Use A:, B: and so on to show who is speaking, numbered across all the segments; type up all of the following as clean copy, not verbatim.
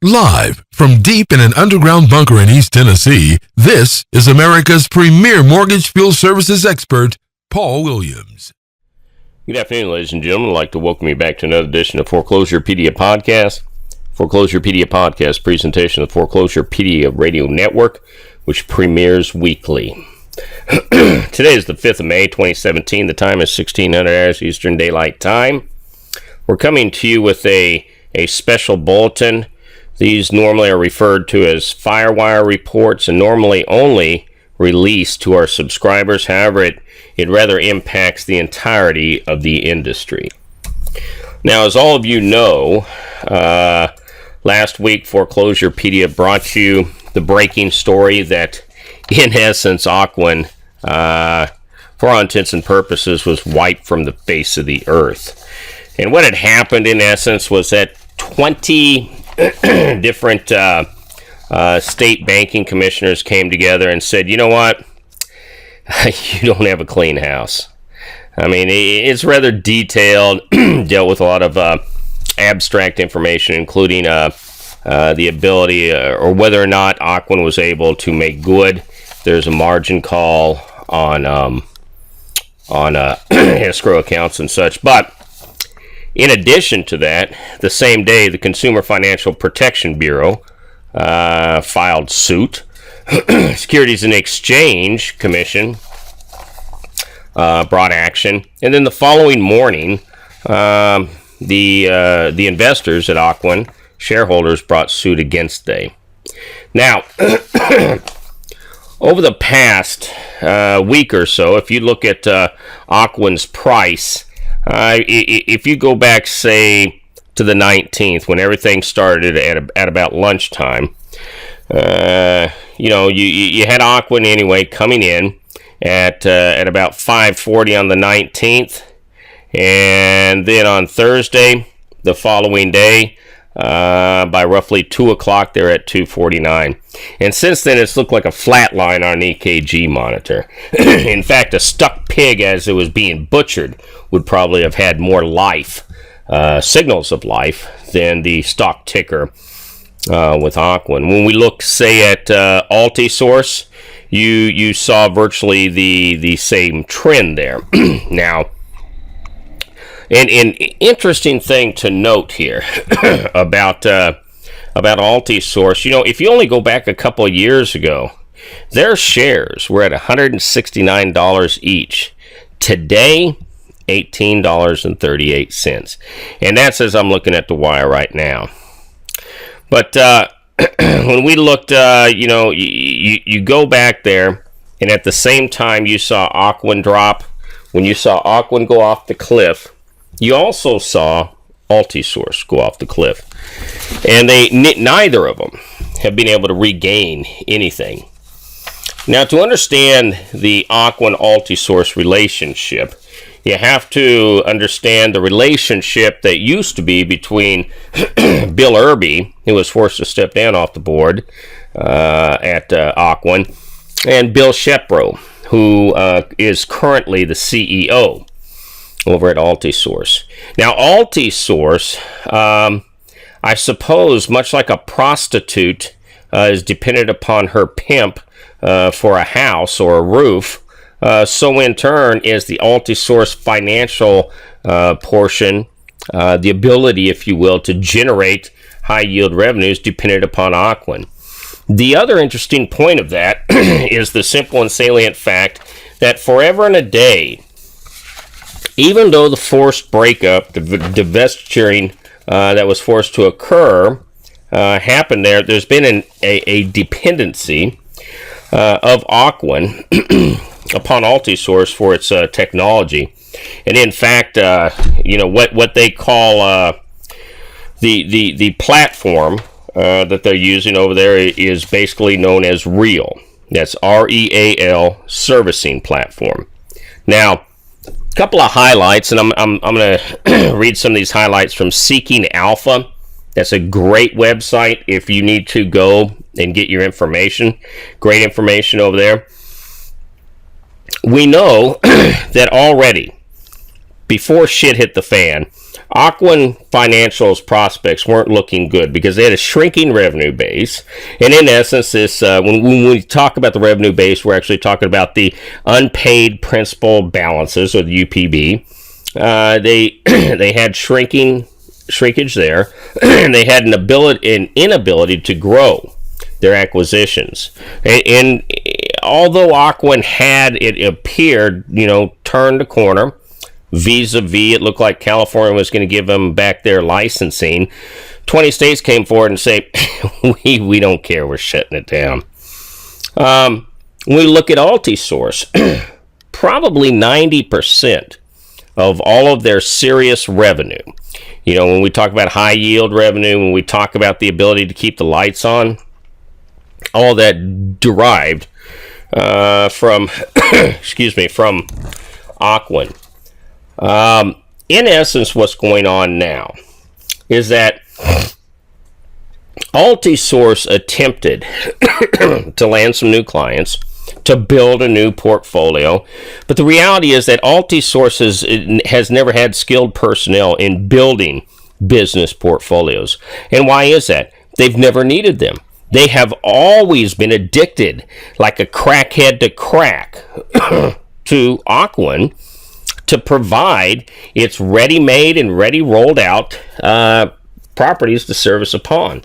A: Live from deep in an underground bunker in East Tennessee, this is America's premier mortgage field services expert, Paul Williams.
B: Good afternoon, ladies and gentlemen. I'd like to welcome you back to another edition of Foreclosurepedia Podcast. Foreclosurepedia Podcast presentation of the Foreclosurepedia Radio Network, which premieres weekly. Today is the 5th of May, 2017. The time is 1600 hours Eastern Daylight Time. We're coming to you with a special bulletin. These normally are referred to as Firewire reports and normally only released to our subscribers. However, it rather impacts the entirety of the industry. Now, as all of you know, last week Foreclosurepedia brought you the breaking story that, in essence, Ocwen, for all intents and purposes, was wiped from the face of the earth. And what had happened, in essence, was that 20 different state banking commissioners came together and said, you know what, you don't have a clean house. I mean, it's rather detailed, dealt with a lot of abstract information, including the ability or whether or not Ocwen was able to make good. There's a margin call on escrow accounts and such. But in addition to that, the same day, the Consumer Financial Protection Bureau filed suit. Securities and Exchange Commission brought action. And then the following morning, the investors at Ocwen, shareholders, brought suit against they. Now, over the past week or so, if you look at Ocwen's price, if you go back, say, to the 19th, when everything started at about lunchtime, you had Ocwen anyway coming in at about 5:40 on the 19th, and then on Thursday, the following day, by roughly 2 o'clock, they're at 249. And since then, it's looked like a flat line on an EKG monitor. In fact, a stuck pig as it was being butchered would probably have had more life, signals of life, than the stock ticker with Ocwen. When we look, say, at Altisource, you saw virtually the same trend there. Now, an interesting thing to note here about Altisource, if you only go back a couple of years ago, their shares were at $169 each. Today, $18.38. And that's as I'm looking at the wire right now. But when we looked, you go back there, and at the same time you saw Ocwen drop. When you saw Ocwen go off the cliff, you also saw Altisource go off the cliff. And neither of them have been able to regain anything. Now, to understand the Ocwen-Altisource relationship, you have to understand the relationship that used to be between Bill Irby, who was forced to step down off the board at Ocwen, and Bill Shepro, who is currently the CEO over at Altisource. Now, Altisource, I suppose, much like a prostitute is dependent upon her pimp for a house or a roof, so in turn is the Altisource financial portion, the ability, if you will, to generate high-yield revenues dependent upon Ocwen. The other interesting point of that is the simple and salient fact that forever and a day, even though the forced breakup, the divestituring that was forced to occur happened there's been a dependency of Ocwen upon Altisource for its technology. And in fact, what they call the platform that they're using over there is basically known as REAL. That's REAL servicing platform. Now, a couple of highlights, and I'm going to read some of these highlights from Seeking Alpha. That's a great website if you need to go and get your information. Great information over there. We know that already, before shit hit the fan, Aquan Financial's prospects weren't looking good because they had a shrinking revenue base. And in essence, this when we talk about the revenue base, we're actually talking about the unpaid principal balances, or the UPB. They had shrinkage there, and they had an inability to grow their acquisitions. And although Aquan had, it appeared, turned the corner, vis-a-vis, it looked like California was going to give them back their licensing. 20 states came forward and say, we don't care, we're shutting it down. When we look at Altisource, probably 90% of all of their serious revenue, when we talk about high yield revenue, when we talk about the ability to keep the lights on, all that derived from from Aquan. In essence, what's going on now is that Altisource attempted to land some new clients, to build a new portfolio, but the reality is that Altisource has never had skilled personnel in building business portfolios. And why is that? They've never needed them. They have always been addicted, like a crackhead to crack, to Aquan, to provide its ready-made and ready-rolled out properties to service upon.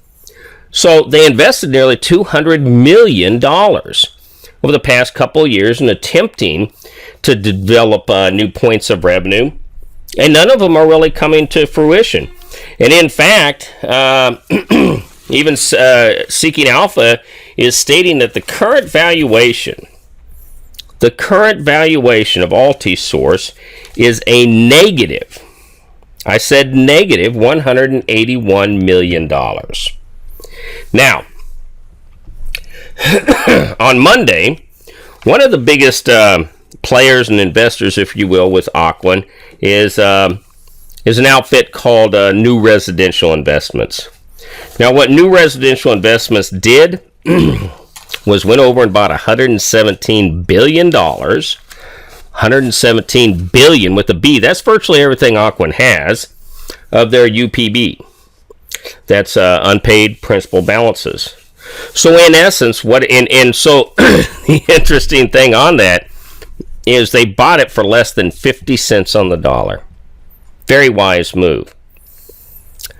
B: So they invested nearly $200 million over the past couple of years in attempting to develop new points of revenue, and none of them are really coming to fruition. And in fact, even Seeking Alpha is stating that the current valuation of Altisource is a negative, I said negative, $181 million. Now, on Monday, one of the biggest players and investors, if you will, with Aquan is an outfit called New Residential Investments. Now, what New Residential Investments did was went over and bought $117 billion. $117 billion with a B. That's virtually everything Aquan has of their UPB. That's unpaid principal balances. So in essence, so the interesting thing on that is they bought it for less than 50 cents on the dollar. Very wise move.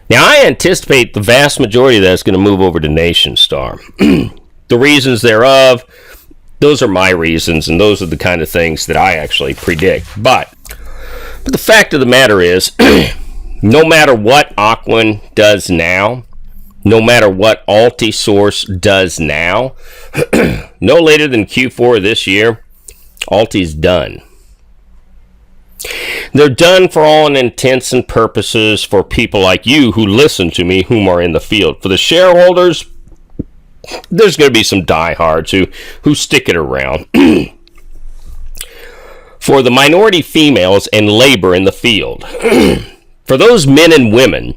B: Now, I anticipate the vast majority of that is going to move over to NationStar. The reasons thereof, those are my reasons, and those are the kind of things that I actually predict. But the fact of the matter is, no matter what Aquan does now, no matter what Altisource does now, no later than Q4 of this year, Alti's done. They're done for all intents and purposes for people like you who listen to me, whom are in the field. For the shareholders, there's going to be some diehards who stick it around. For the minority females and labor in the field, for those men and women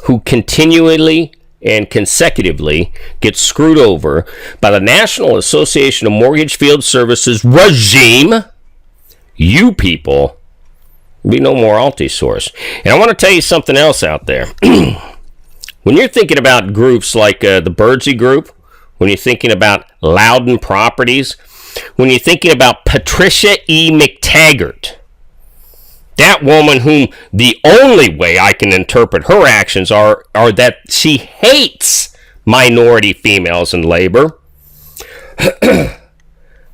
B: who continually and consecutively get screwed over by the National Association of Mortgage Field Services regime, you people be no more Altisource. And I want to tell you something else out there. When you're thinking about groups like the Birdsey Group, when you're thinking about Loudon Properties, when you're thinking about Patricia E. McTaggart, that woman whom the only way I can interpret her actions are that she hates minority females in labor,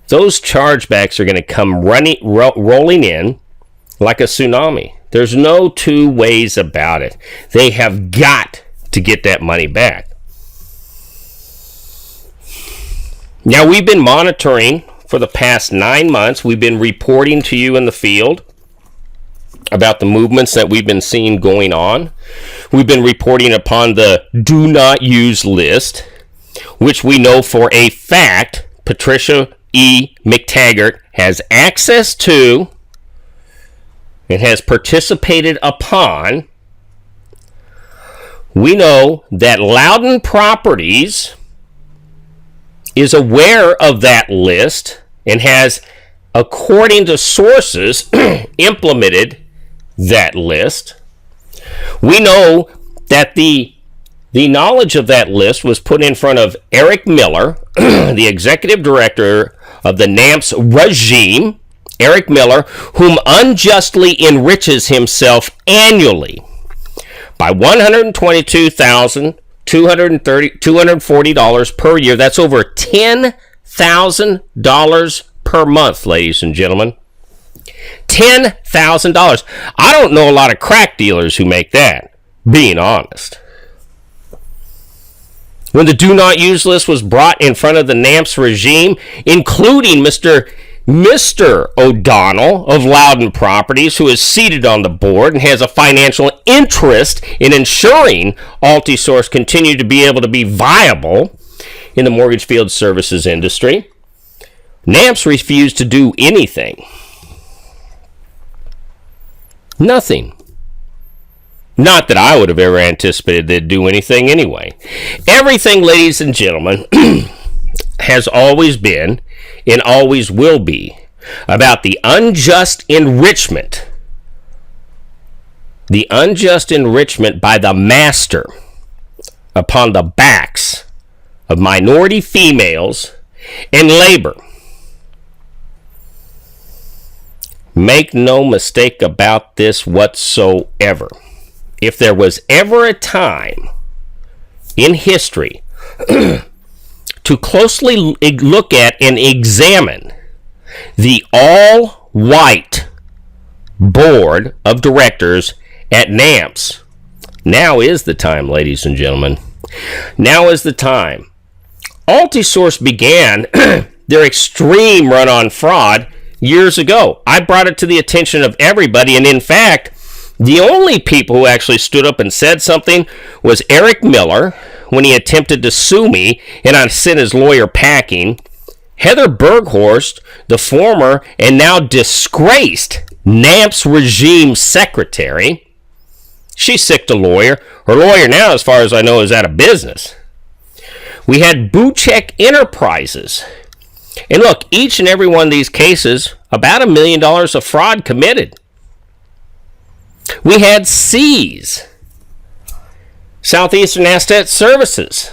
B: those chargebacks are going to come rolling in like a tsunami. There's no two ways about it. They have got to get that money back. Now, we've been monitoring for the past 9 months. We've been reporting to you in the field about the movements that we've been seeing going on. We've been reporting upon the do not use list, which we know for a fact Patricia E. McTaggart has access to and has participated upon. We know that Loudon Properties is aware of that list and has, according to sources, implemented that list. We know that the knowledge of that list was put in front of Eric Miller, the executive director of the NAMPS regime, Eric Miller, whom unjustly enriches himself annually by $122,240 per year. That's over $10,000 per month, ladies and gentlemen. $10,000. I don't know a lot of crack dealers who make that, being honest. When the do not use list was brought in front of the NAMPS regime, including Mr. O'Donnell of Loudon Properties, who is seated on the board and has a financial interest in ensuring Altisource continue to be able to be viable in the mortgage field services industry, NAMPS refused to do anything. Nothing. Not that I would have ever anticipated they'd do anything anyway. Everything, ladies and gentlemen, has always been and always will be about the unjust enrichment. The unjust enrichment by the master upon the backs of minority females and labor. Make no mistake about this whatsoever. If there was ever a time in history to closely look at and examine the all-white board of directors at NAMPS, now is the time, ladies and gentlemen. Now is the time. Altisource began their extreme run on fraud years ago. I brought it to the attention of everybody, and in fact, the only people who actually stood up and said something was Eric Miller when he attempted to sue me, and I sent his lawyer packing. Heather Berghorst, the former and now disgraced NAMPS regime secretary, she sicked a lawyer. Her lawyer now, as far as I know, is out of business. We had Buchek Enterprises. And look, each and every one of these cases, about $1 million of fraud committed. We had C's, Southeastern Asset Services,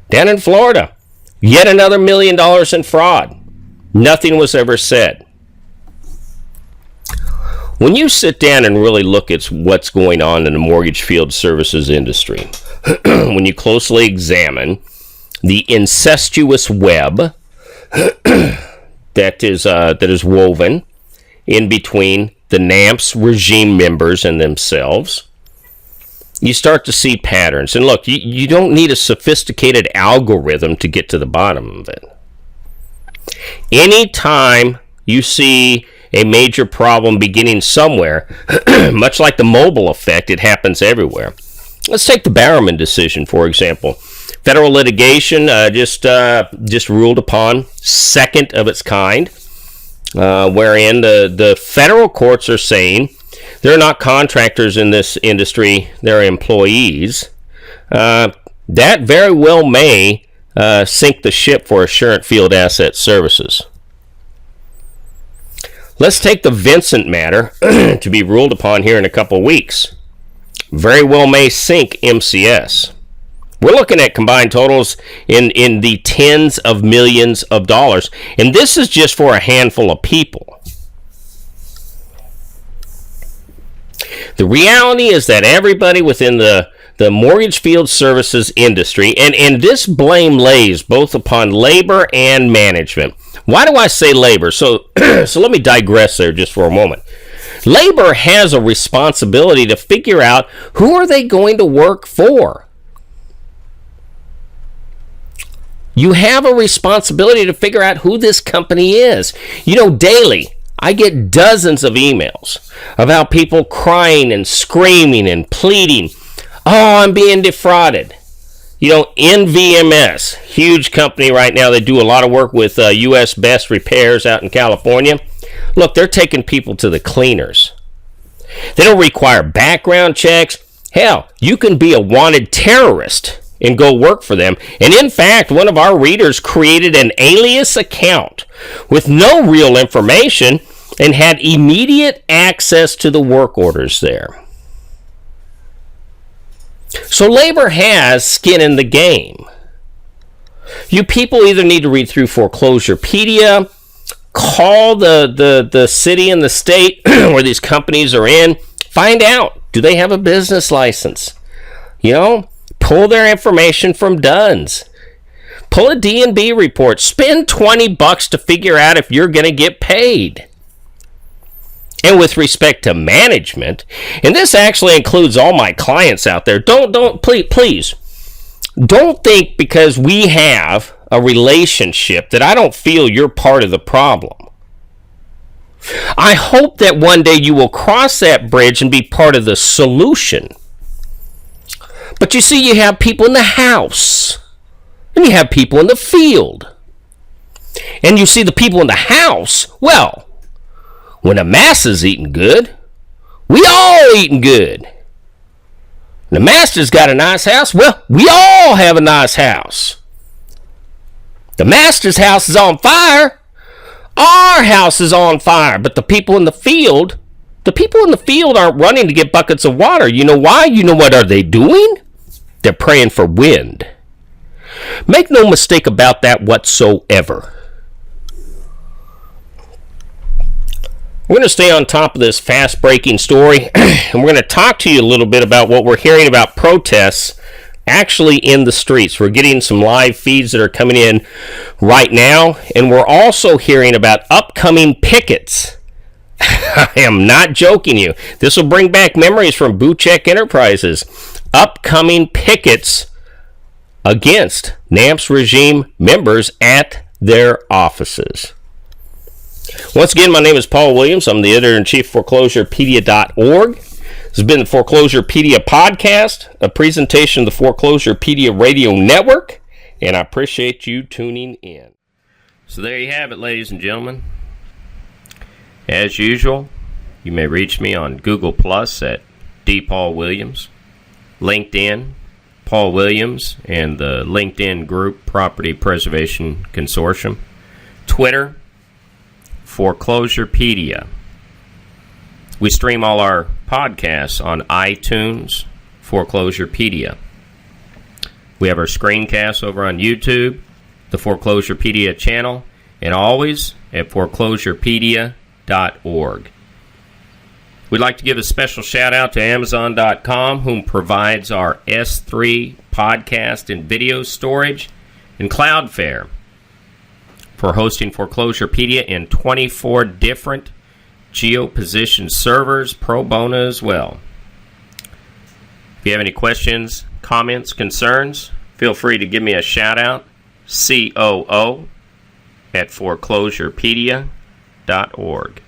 B: down in Florida. Yet another $1 million in fraud. Nothing was ever said. When you sit down and really look at what's going on in the mortgage field services industry, when you closely examine the incestuous web that is woven in between the NAMPS regime members and themselves, you start to see patterns. And look, you don't need a sophisticated algorithm to get to the bottom of it. Anytime you see a major problem beginning somewhere, much like the mobile effect, it happens everywhere. Let's take the Bowerman decision, for example. Federal litigation just ruled upon, second of its kind, wherein the federal courts are saying they're not contractors in this industry, they're employees. That very well may sink the ship for Assurant Field Asset Services. Let's take the Vincent matter to be ruled upon here in a couple weeks. Very well may sink MCS. We're looking at combined totals in the tens of millions of dollars. And this is just for a handful of people. The reality is that everybody within the mortgage field services industry, and this blame lays both upon labor and management. Why do I say labor? So let me digress there just for a moment. Labor has a responsibility to figure out who are they going to work for. You have a responsibility to figure out who this company is. You know, daily, I get dozens of emails about people crying and screaming and pleading, oh, I'm being defrauded. You know, NVMS, huge company right now. They do a lot of work with U.S. Best Repairs out in California. Look, they're taking people to the cleaners. They don't require background checks. Hell, you can be a wanted terrorist and go work for them. And in fact, one of our readers created an alias account with no real information and had immediate access to the work orders there. So labor has skin in the game. You people either need to read through Foreclosurepedia, call the city and the state where these companies are in, find out, do they have a business license? Pull their information from Dunn's. Pull a D&B report. Spend $20 to figure out if you're going to get paid. And with respect to management, and this actually includes all my clients out there, please, don't think because we have a relationship that I don't feel you're part of the problem. I hope that one day you will cross that bridge and be part of the solution. But you see, you have people in the house, and you have people in the field. And you see the people in the house, well, when the masses eating good, we all eating good. The master's got a nice house, well, we all have a nice house. The master's house is on fire, our house is on fire. But the people in the field aren't running to get buckets of water. You know why? You know what are they doing? They're praying for wind. Make no mistake about that whatsoever. We're going to stay on top of this fast-breaking story, and we're going to talk to you a little bit about what we're hearing about protests actually in the streets. We're getting some live feeds that are coming in right now, and we're also hearing about upcoming pickets. I am not joking you. This will bring back memories from Buchek Enterprises. Upcoming pickets against NAMP's regime members at their offices. Once again, my name is Paul Williams. I'm the editor-in-chief of Foreclosurepedia.org. This has been the Foreclosurepedia Podcast, a presentation of the Foreclosurepedia Radio Network, and I appreciate you tuning in. So there you have it, ladies and gentlemen. As usual, you may reach me on Google Plus at DPaulWilliams, LinkedIn, Paul Williams, and the LinkedIn group Property Preservation Consortium, Twitter, Foreclosurepedia. We stream all our podcasts on iTunes, Foreclosurepedia. We have our screencasts over on YouTube, the Foreclosurepedia channel, and always at foreclosurepedia.org. We'd like to give a special shout out to Amazon.com, whom provides our S3 podcast and video storage, and Cloudflare for hosting Foreclosurepedia in 24 different geo-positioned servers, pro bono as well. If you have any questions, comments, concerns, feel free to give me a shout out, COO at foreclosurepedia.org.